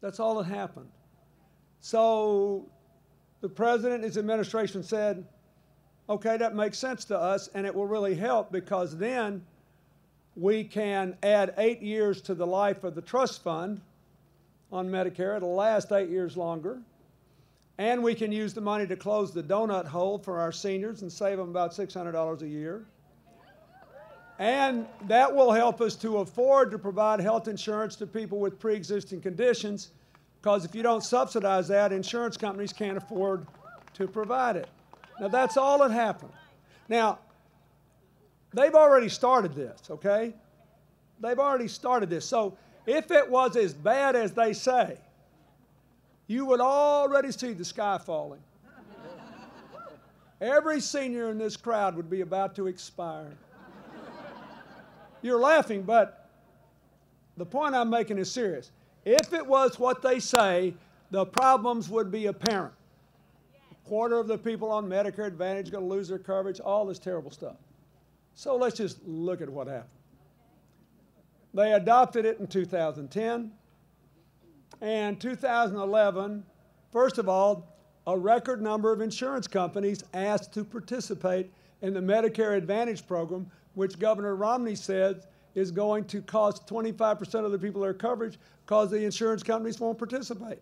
That's all that happened. So the president and his administration said, okay, that makes sense to us, and it will really help because then we can add 8 years to the life of the trust fund on Medicare. It'll last 8 years longer. And we can use the money to close the donut hole for our seniors and save them about $600 a year. And that will help us to afford to provide health insurance to people with pre-existing conditions, because if you don't subsidize that, insurance companies can't afford to provide it. Now, that's all that happened. Now, they've already started this, okay? They've already started this. So if it was as bad as they say, you would already see the sky falling. Every senior in this crowd would be about to expire. You're laughing, but the point I'm making is serious. If it was what they say, the problems would be apparent. A quarter of the people on Medicare Advantage are going to lose their coverage, all this terrible stuff. So let's just look at what happened. They adopted it in 2010. And 2011, first of all, a record number of insurance companies asked to participate in the Medicare Advantage program, which Governor Romney said is going to cost 25% of the people their coverage because the insurance companies won't participate.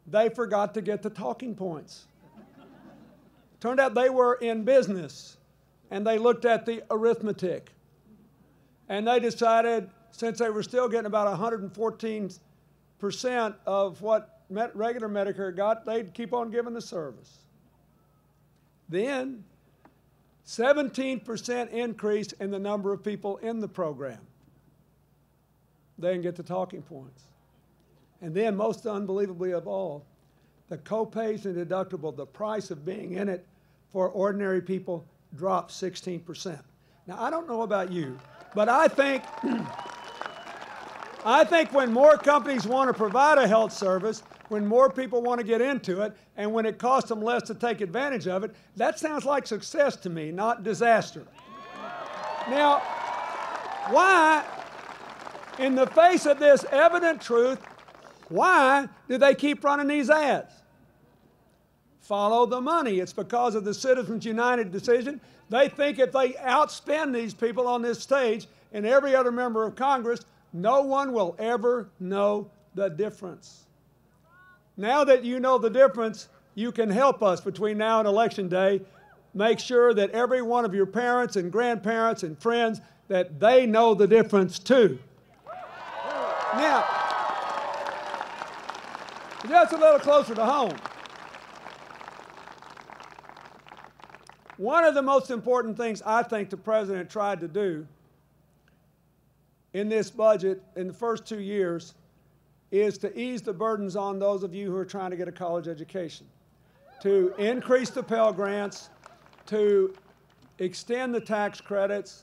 They forgot to get the talking points. Turned out they were in business, and they looked at the arithmetic. And they decided, since they were still getting about 114% of what regular Medicare got, they'd keep on giving the service. Then, 17% increase in the number of people in the program. They didn't get the talking points. And then, most unbelievably of all, the copays and deductible, the price of being in it for ordinary people, dropped 16%. Now, I don't know about you, but I think when more companies want to provide a health service, when more people want to get into it, and when it costs them less to take advantage of it, that sounds like success to me, not disaster. Now, why, in the face of this evident truth, why do they keep running these ads? Follow the money. It's because of the Citizens United decision. They think if they outspend these people on this stage and every other member of Congress, no one will ever know the difference. Now that you know the difference, you can help us between now and Election Day. Make sure that every one of your parents and grandparents and friends, that they know the difference too. Now, just a little closer to home. One of the most important things I think the president tried to do in this budget in the first 2 years is to ease the burdens on those of you who are trying to get a college education, to increase the Pell Grants, to extend the tax credits,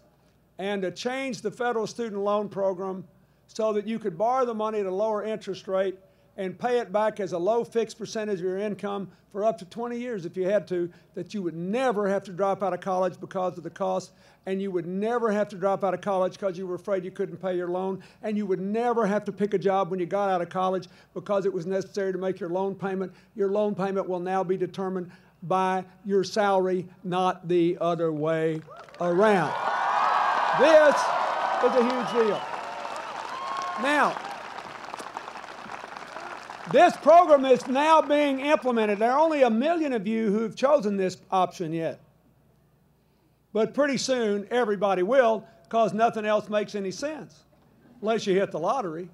and to change the federal student loan program so that you could borrow the money at a lower interest rate and pay it back as a low fixed percentage of your income for up to 20 years if you had to, that you would never have to drop out of college because of the cost, and you would never have to drop out of college because you were afraid you couldn't pay your loan, and you would never have to pick a job when you got out of college because it was necessary to make your loan payment. Your loan payment will now be determined by your salary, not the other way around. This is a huge deal. Now, this program is now being implemented. There are only 1 million of you who've chosen this option yet. But pretty soon, everybody will, because nothing else makes any sense, unless you hit the lottery.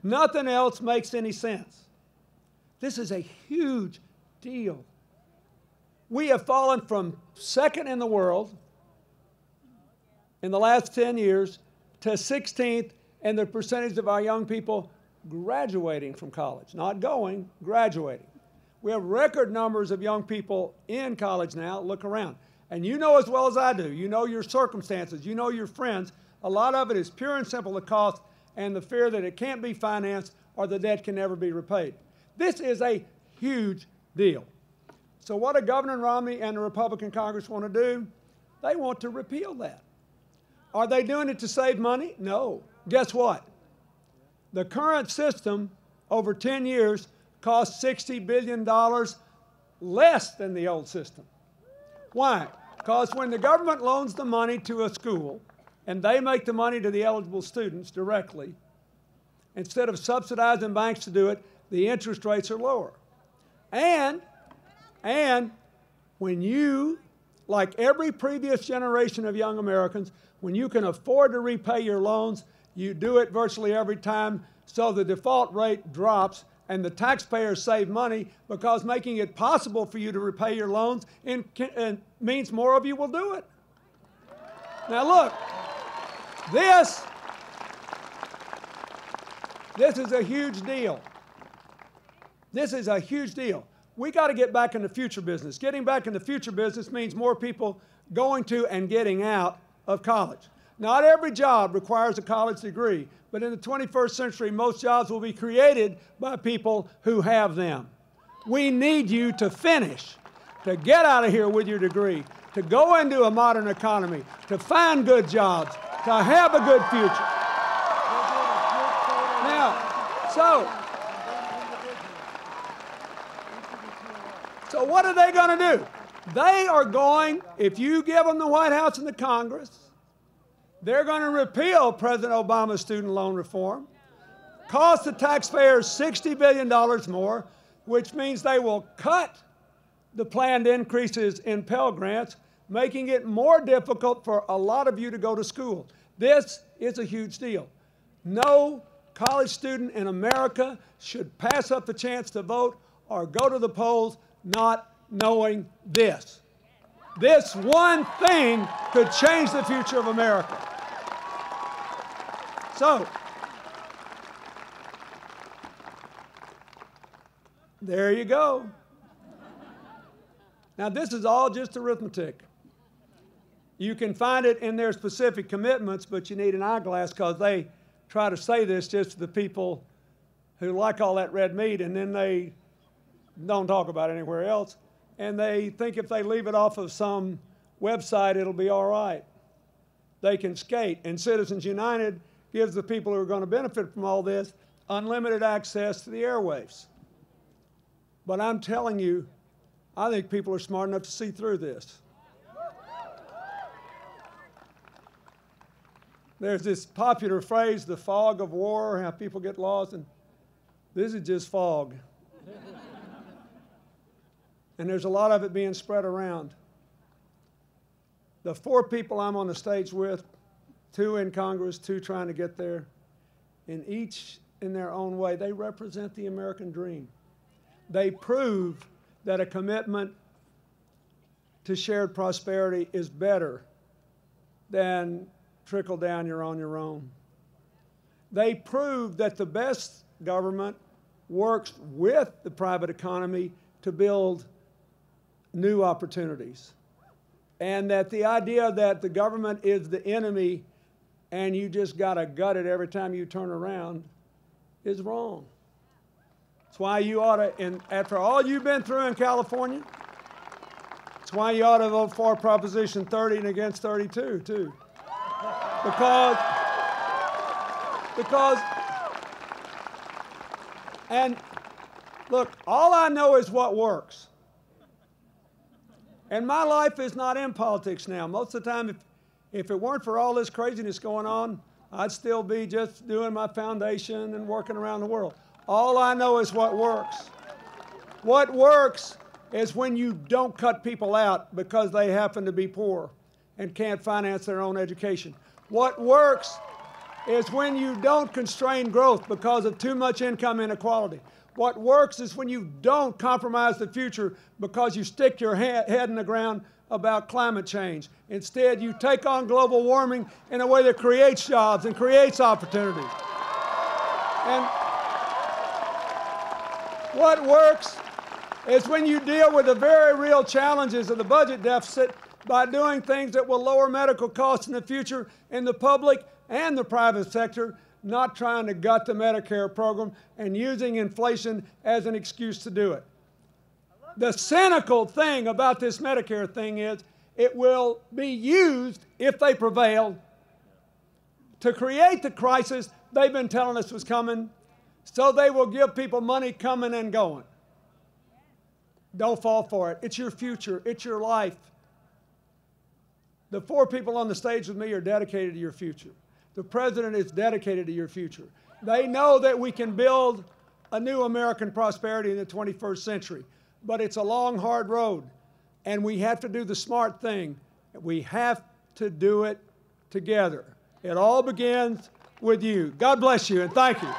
Nothing else makes any sense. This is a huge deal. We have fallen from second in the world in the last 10 years to 16th in the percentage of our young people graduating from college, not going, graduating. We have record numbers of young people in college now. Look around. And you know as well as I do, you know your circumstances, you know your friends. A lot of it is pure and simple the cost and the fear that it can't be financed or the debt can never be repaid. This is a huge deal. So what do Governor Romney and the Republican Congress want to do? They want to repeal that. Are they doing it to save money? No. Guess what? The current system over 10 years cost $60 billion less than the old system. Why? Because when the government loans the money to a school and they make the money to the eligible students directly, instead of subsidizing banks to do it, the interest rates are lower. And when you, like every previous generation of young Americans, when you can afford to repay your loans, you do it virtually every time, so the default rate drops and the taxpayers save money, because making it possible for you to repay your loans means more of you will do it. Now look, this is a huge deal. This is a huge deal. We got to get back in the future business. Getting back in the future business means more people going to and getting out of college. Not every job requires a college degree, but in the 21st century, most jobs will be created by people who have them. We need you to finish, to get out of here with your degree, to go into a modern economy, to find good jobs, to have a good future. Now, so what are they going to do? They are going, if you give them the White House and the Congress, they're going to repeal President Obama's student loan reform, cost the taxpayers $60 billion more, which means they will cut the planned increases in Pell Grants, making it more difficult for a lot of you to go to school. This is a huge deal. No college student in America should pass up the chance to vote or go to the polls not knowing this. This one thing could change the future of America. So, there you go. Now, this is all just arithmetic. You can find it in their specific commitments, but you need an eyeglass, because they try to say this just to the people who like all that red meat, and then they don't talk about it anywhere else. And they think if they leave it off of some website, it'll be all right. They can skate. And Citizens United gives the people who are going to benefit from all this unlimited access to the airwaves. But I'm telling you, I think people are smart enough to see through this. There's this popular phrase, the fog of war, how people get lost, and this is just fog. And there's a lot of it being spread around. The 4 people I'm on the stage with, 2 in Congress, 2 trying to get there, and each in their own way, they represent the American dream. They prove that a commitment to shared prosperity is better than trickle down, you're on your own. They prove that the best government works with the private economy to build new opportunities, and that the idea that the government is the enemy and you just got to gut it every time you turn around is wrong. That's why you ought to, and after all you've been through in California, that's why you ought to vote for Proposition 30 and against 32, too. Because, and look, all I know is what works. And my life is not in politics now. Most of the time, if it weren't for all this craziness going on, I'd still be just doing my foundation and working around the world. All I know is what works. What works is when you don't cut people out because they happen to be poor and can't finance their own education. What works is when you don't constrain growth because of too much income inequality. What works is when you don't compromise the future because you stick your head in the ground about climate change. Instead, you take on global warming in a way that creates jobs and creates opportunities. And what works is when you deal with the very real challenges of the budget deficit by doing things that will lower medical costs in the future in the public and the private sector, not trying to gut the Medicare program and using inflation as an excuse to do it. The cynical thing about this Medicare thing is it will be used, if they prevail, to create the crisis they've been telling us was coming so they will give people money coming and going. Don't fall for it. It's your future. It's your life. The 4 people on the stage with me are dedicated to your future. The president is dedicated to your future. They know that we can build a new American prosperity in the 21st century, but it's a long, hard road, and we have to do the smart thing. We have to do it together. It all begins with you. God bless you, and thank you.